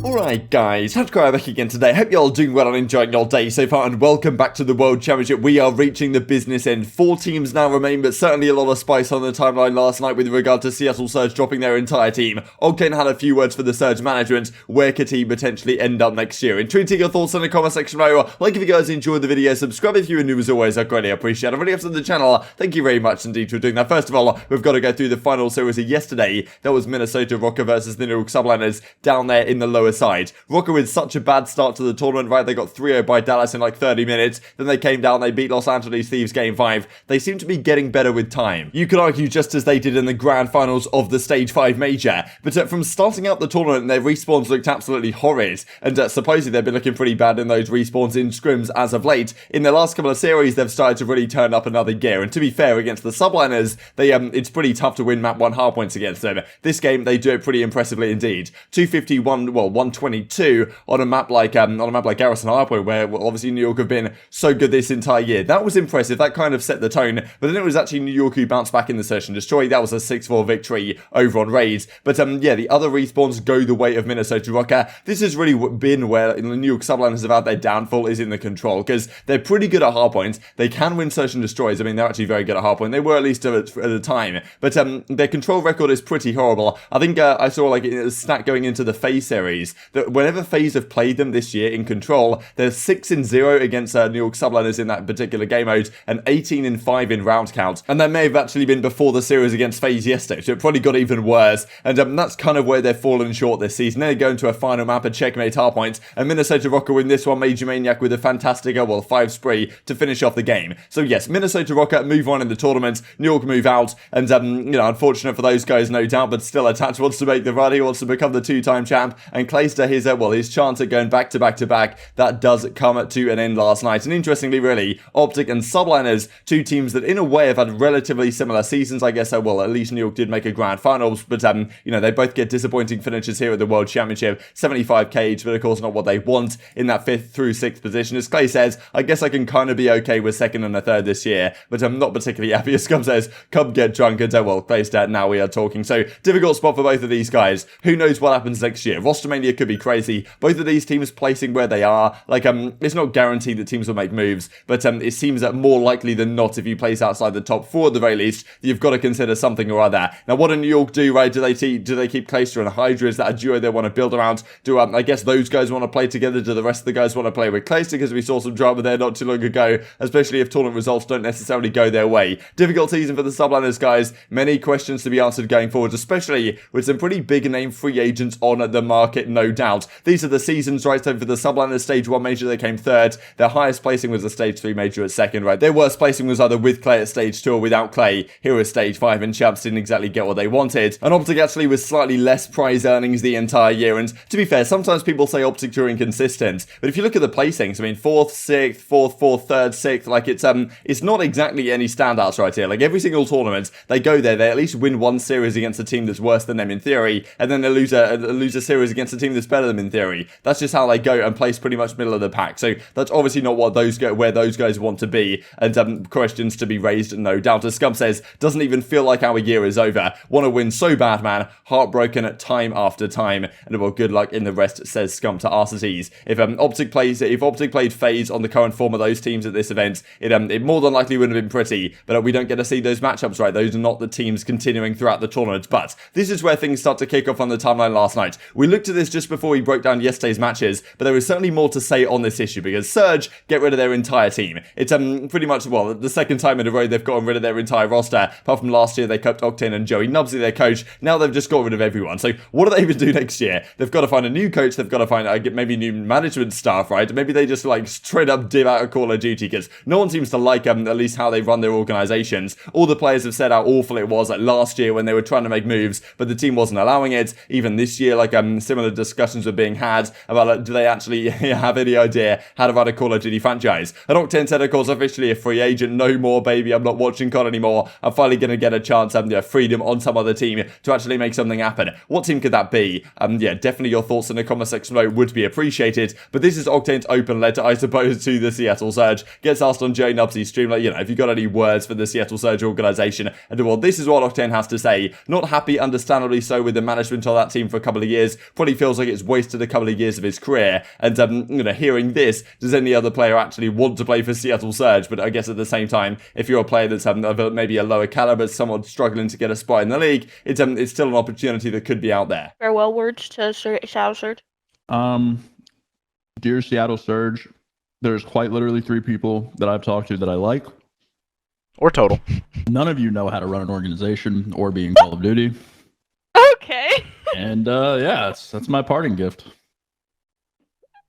Alright guys, TacticalRab back again today. Hope you're all doing well and enjoying your day so far, and welcome back to the World Championship. We are reaching the business end. 4 teams now remain, but certainly a lot of spice on the timeline last night with regard to Seattle Surge dropping their entire team. Octane had a few words for the Surge management. Where could he potentially end up next year? Tweeting your thoughts in the comment section below. Like if you guys enjoyed the video, subscribe if you are new as always, I greatly appreciate it. If you're new to the channel, thank you very much indeed for doing that. First of all, we've got to go through the final series of yesterday. That was Minnesota Rokkr versus the New York Subliners down there in the lower side. Rokkr with such a bad start to the tournament, right? They got 3-0 by Dallas in like 30 minutes. Then they came down, they beat Los Angeles Thieves game 5. They seem to be getting better with time. You could argue just as they did in the grand finals of the Stage 5 Major. But from starting out the tournament, their respawns looked absolutely horrid. And supposedly they've been looking pretty bad in those respawns in scrims as of late. In the last couple of series, they've started to really turn up another gear. And to be fair, against the Subliners, it's pretty tough to win map 1 hardpoints against them. This game, they do it pretty impressively indeed. 251, well, 122 on a map like Garrison Hardpoint, where obviously New York have been so good this entire year. That was impressive. That kind of set the tone. But then it was actually New York who bounced back in the session. Destroy, that was a 6-4 victory over on Raids. But yeah, the other respawns go the way of Minnesota Rokkr. This has really been where the New York Subliners have had their downfall, is in the control, because they're pretty good at hardpoints. They can win search and destroys. I mean, they're actually very good at hardpoint. They were at least at the time. But their control record is pretty horrible. I think I saw like a stat going into the FaZe series that whenever FaZe have played them this year in control, they're 6-0 against New York Subliners in that particular game mode, and 18-5 in round count. And that may have actually been before the series against FaZe yesterday, so it probably got even worse. And that's kind of where they've fallen short this season. They go into a final map, a checkmate hardpoint, and Minnesota Rokkr win this one. MajorManiak with a fantastic 5 spree to finish off the game. So yes, Minnesota Rokkr move on in the tournament. New York move out, and unfortunate for those guys, no doubt, but still attached wants to make the run. He wants to become the 2-time champ, and Priestahh his chance at going back to back, that does come to an end last night. And interestingly, really, OpTic and Subliners, 2 teams that in a way have had relatively similar seasons, I guess. At least New York did make a grand finals, but they both get disappointing finishes here at the World Championship. 75k each, but of course not what they want in that 5th through 6th position. As Clay says, I guess I can kind of be okay with 2nd and a 3rd this year, but I'm not particularly happy. As Scump says, come get drunk, and Priestahh, now we are talking. So difficult spot for both of these guys. Who knows what happens next year? Roster mania could be crazy. Both of these teams placing where they are, it's not guaranteed that teams will make moves, but it seems that more likely than not, if you place outside the top 4 at the very least, you've got to consider something or other. Now, what do New York do, right? Do they keep Priestahh and Hydra? Is that a duo they want to build around? Do I guess those guys want to play together? Do the rest of the guys want to play with Priestahh? Because we saw some drama there not too long ago, especially if tournament results don't necessarily go their way. Difficult season for the Subliners, guys. Many questions to be answered going forward, especially with some pretty big name free agents on the market, no doubt. These are the seasons, right? So for the Subliners Stage 1 Major, they came 3rd. Their highest placing was a Stage 3 Major at 2nd, right? Their worst placing was either with Clay at Stage 2 or without Clay. Here was Stage 5, and Champs didn't exactly get what they wanted. And OpTic actually was slightly less prize earnings the entire year. And to be fair, sometimes people say OpTic are inconsistent, but if you look at the placings, 4th, 6th, 4th, 4th, 3rd, 6th, it's not exactly any standouts right here. Like every single tournament, they go there, they at least win one series against a team that's worse than them in theory, and then they lose a series against a team that's better than them in theory. That's just how they go and place pretty much middle of the pack. So that's obviously not what where those guys want to be, and questions to be raised, no doubt. As Scump says, doesn't even feel like our year is over. Want to win so bad, man. Heartbroken time after time. And well, good luck in the rest, says Scump to Arcitys. If OpTic played FaZe on the current form of those teams at this event, it more than likely would have been pretty, but we don't get to see those matchups, right? Those are not the teams continuing throughout the tournament. But this is where things start to kick off on the timeline last night. We looked at this just before we broke down yesterday's matches, but there is certainly more to say on this issue, because Surge get rid of their entire team. It's pretty much, well, the second time in a row they've gotten rid of their entire roster. Apart from last year, they kept Octane and Joey Nubsy, their coach. Now they've just got rid of everyone. So what do they even do next year? They've got to find a new coach. They've got to find maybe new management staff, right? Maybe they just straight up dip out of Call of Duty, because no one seems to like at least how they run their organizations. All the players have said how awful it was last year when they were trying to make moves, but the team wasn't allowing it. Even this year, similar discussions were being had about do they actually have any idea how to run a Call of Duty franchise. And Octane said, of course, officially a free agent. No more, baby. I'm not watching COD anymore. I'm finally going to get a chance freedom on some other team to actually make something happen. What team could that be? Definitely your thoughts in the comment section below would be appreciated. But this is Octane's open letter, I suppose, to the Seattle Surge. Gets asked on Jay Nubsy's stream, if you got any words for the Seattle Surge organization. And this is what Octane has to say. Not happy, understandably so, with the management of that team for a couple of years. Probably feels feels like it's wasted a couple of years of his career. And, hearing this, does any other player actually want to play for Seattle Surge? But I guess at the same time, if you're a player that's maybe a lower caliber, someone struggling to get a spot in the league, it's still an opportunity that could be out there. Farewell words to Seattle Surge. Dear Seattle Surge, there's quite literally 3 people that I've talked to that I like. Or total. None of you know how to run an organization or be in Call of Duty. Okay. And that's my parting gift.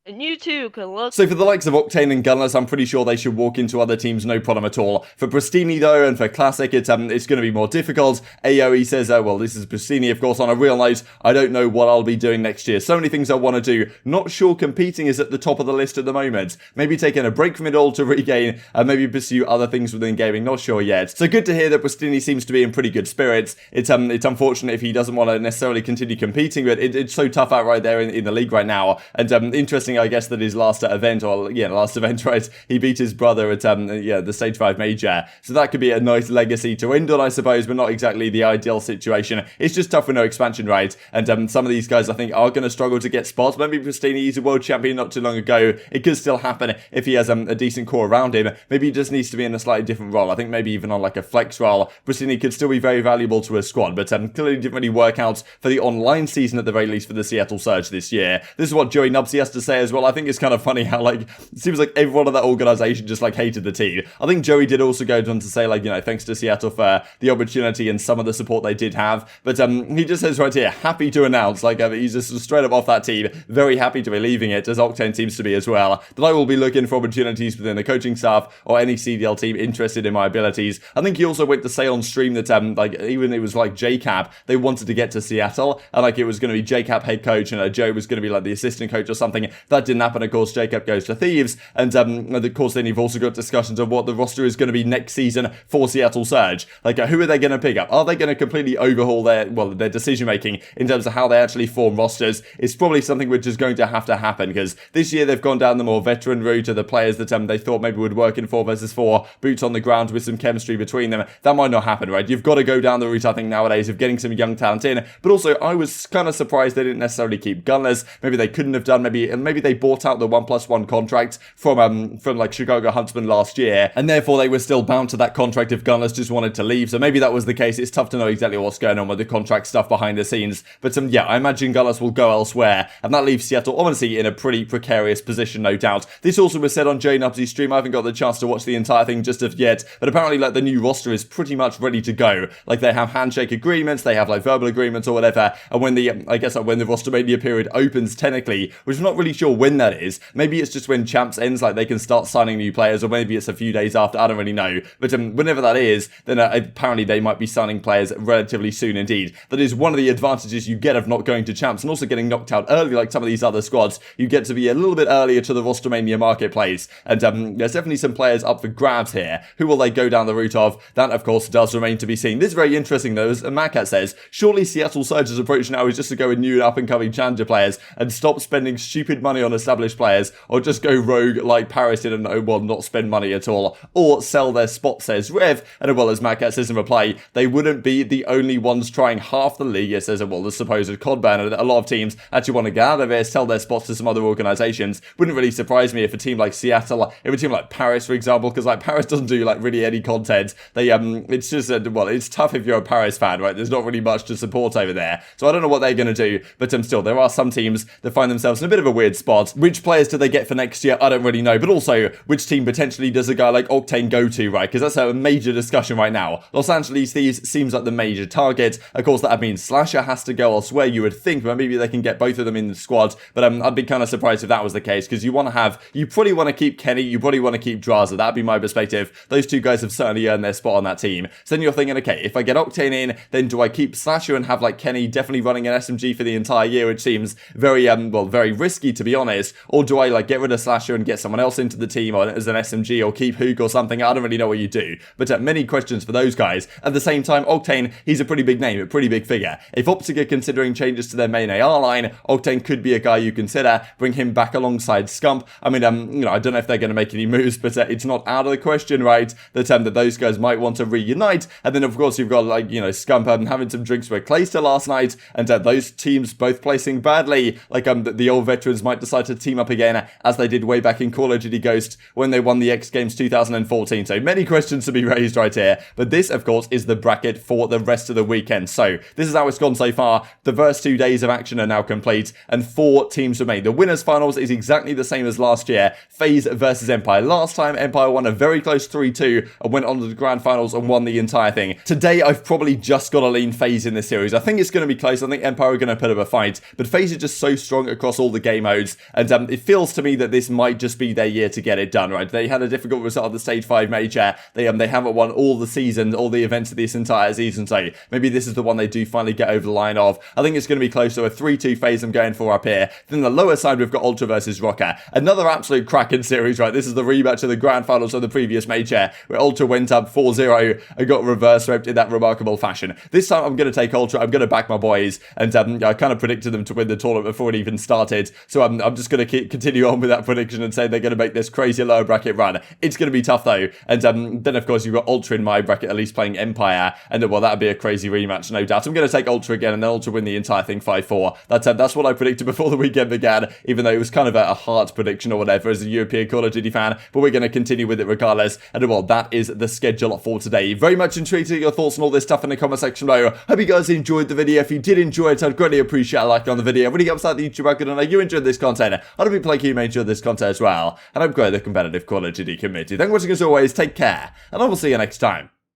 And you too can look. So for the likes of Octane and Gunless, I'm pretty sure they should walk into other teams no problem at all. For Prestinni though, and for Classic, it's going to be more difficult. AOE says, well, this is Prestinni, of course. On a real note, I don't know what I'll be doing next year. So many things I want to do. Not sure competing is at the top of the list at the moment. Maybe taking a break from it all to regain, and maybe pursue other things within gaming. Not sure yet. So good to hear that Prestinni seems to be in pretty good spirits. It's unfortunate if he doesn't want to necessarily continue competing, but it's so tough out right there in the league right now. And interesting, I guess, that his last event, right, he beat his brother at the Stage 5 Major. So that could be a nice legacy to end on, I suppose, but not exactly the ideal situation. It's just tough with no expansion, right? And some of these guys, I think, are going to struggle to get spots. Maybe Prestinni, he's a world champion not too long ago. It could still happen if he has a decent core around him. Maybe he just needs to be in a slightly different role. I think maybe even on like a flex role, Prestinni could still be very valuable to a squad, but clearly didn't really work out for the online season at the very least for the Seattle Surge this year. This is what Joey Nubsy has to say as well. I think it's kind of funny how, like, it seems like everyone in that organization just, like, hated the team. I think Joey did also go on to say, like, thanks to Seattle for the opportunity and some of the support they did have. But he just says right here, happy to announce, like, he's just straight up off that team, very happy to be leaving it, as Octane seems to be as well, that I will be looking for opportunities within the coaching staff or any CDL team interested in my abilities. I think he also went to say on stream that, even it was like JCap, they wanted to get to Seattle, and, like, it was going to be JCap head coach, and Joe was going to be, like, the assistant coach or something. That didn't happen, of course. JCap goes to Thieves, and of course then you've also got discussions of what the roster is going to be next season for Seattle Surge. Like, who are they going to pick up? Are they going to completely overhaul their decision making in terms of how they actually form rosters? It's probably something which is going to happen, because this year they've gone down the more veteran route of the players that they thought maybe would work in 4 versus 4, boots on the ground with some chemistry between them. That might not happen, right? You've got to go down the route, I think, nowadays of getting some young talent in, but also I was kind of surprised they didn't necessarily keep Gunless. Maybe they couldn't have done, maybe they bought out the 1+1 contract from like Chicago Huntsman last year, and therefore they were still bound to that contract if Gunless just wanted to leave. So maybe that was the case. It's tough to know exactly what's going on with the contract stuff behind the scenes, but I imagine Gunless will go elsewhere, and that leaves Seattle honestly in a pretty precarious position, no doubt. This also was said on Jay Nubsy's stream. I haven't got the chance to watch the entire thing just of yet, but apparently, like, the new roster is pretty much ready to go. Like, they have handshake agreements, they have like verbal agreements or whatever, and when the when the rostermania period opens technically, which I'm not really sure when that is, maybe it's just when Champs ends, like they can start signing new players, or maybe it's a few days after, I don't really know, but whenever that is, then apparently they might be signing players relatively soon indeed. That is one of the advantages you get of not going to Champs, and also getting knocked out early like some of these other squads. You get to be a little bit earlier to the rostermania marketplace, and there's definitely some players up for grabs here. Who will they go down the route of? That, of course, does remain to be seen. This is very interesting though, as Macat says, surely Seattle Surge's approach now is just to go with new up-and-coming challenger players and stop spending stupid money on established players, or just go rogue like Paris did and not spend money at all, or sell their spot, says Rev. And as Macat says in reply, they wouldn't be the only ones trying half the league. It says, the supposed COD ban, and a lot of teams actually want to get out of it, sell their spots to some other organizations. Wouldn't really surprise me if a team like Seattle, if a team like Paris, for example, because like Paris doesn't do like really any content. They it's just it's tough if you're a Paris fan, right? There's not really much to support over there, so I don't know what they're going to do, but still there are some teams that find themselves in a bit of a weird spot. Which players do they get for next year? I don't really know, but also which team potentially does a guy like Octane go to, right? Because that's a major discussion right now. Los Angeles Thieves seems like the major target. Of course, that means Slasher has to go elsewhere, you would think, but maybe they can get both of them in the squad, but I'd be kind of surprised if that was the case, because you probably want to keep Kenny, you probably want to keep Drazah. That'd be my perspective. Those two guys have certainly earned their spot on that team. So then you're thinking, okay, if I get Octane in, then do I keep Slasher and have like Kenny definitely running an SMG for the entire year, which seems very very risky, to be honest, or do I like get rid of Slasher and get someone else into the team or as an SMG or keep Huke or something? I don't really know what you do, but many questions for those guys. At the same time, Octane, he's a pretty big name, a pretty big figure. If OpTic are considering changes to their main AR line, Octane could be a guy you consider, bring him back alongside Scump. I mean, you know, I don't know if they're going to make any moves, but it's not out of the question, right, that those guys might want to reunite. And then, of course, you've got, like, you know, Scump having some drinks with Clayster last night, and those teams both placing badly. Like, the old veterans might decide to team up again, as they did way back in Call of Duty Ghost when they won the X Games 2014. So many questions to be raised right here. But this, of course, is the bracket for the rest of the weekend. So this is how it's gone so far. The first 2 days of action are now complete, and 4 teams remain. The winners finals is exactly the same as last year. FaZe versus Empire. Last time, Empire won a very close 3-2 and went on to the grand finals and won the entire thing. Today, I've probably just got to lean FaZe in this series. I think it's going to be close. I think Empire are going to put up a fight, but FaZe is just so strong across all the game modes, and it feels to me that this might just be their year to get it done, right? They had a difficult result of the Stage 5 Major. They haven't won all the season, all the events of this entire season, so maybe this is the one they do finally get over the line of. I think it's going to be close to a 3-2 FaZe I'm going for up here. Then the lower side, we've got Ultra versus Rokkr. Another absolute cracking series, right? This is the rematch of the grand finals of the previous Major, where Ultra went up 4-0 and got reverse swept in that remarkable fashion. This time, I'm going to take Ultra. I'm going to back my boys, and I kind of predicted them to win the tournament before it even started, so I'm just going to continue on with that prediction and say they're going to make this crazy lower bracket run. It's going to be tough, though, and then, of course, you've got Ultra in my bracket, at least playing Empire, and, well, that would be a crazy rematch, no doubt. I'm going to take Ultra again, and then Ultra win the entire thing 5-4. That's what I predicted before the weekend began, even though it was kind of a heart prediction or whatever as a European Call of Duty fan, but we're going to continue with it regardless, and, well, that is the schedule for today. Very much intrigued to get your thoughts on all this stuff in the comment section below. Hope you guys enjoyed the video. If you did enjoy it, I'd greatly appreciate a like on the video. It really helps out the YouTube algorithm, and I know you enjoyed this content. I hope people like you may enjoy this content as well, and I'm great the competitive Call of Duty community. Thank you for watching as always, take care, and I will see you next time.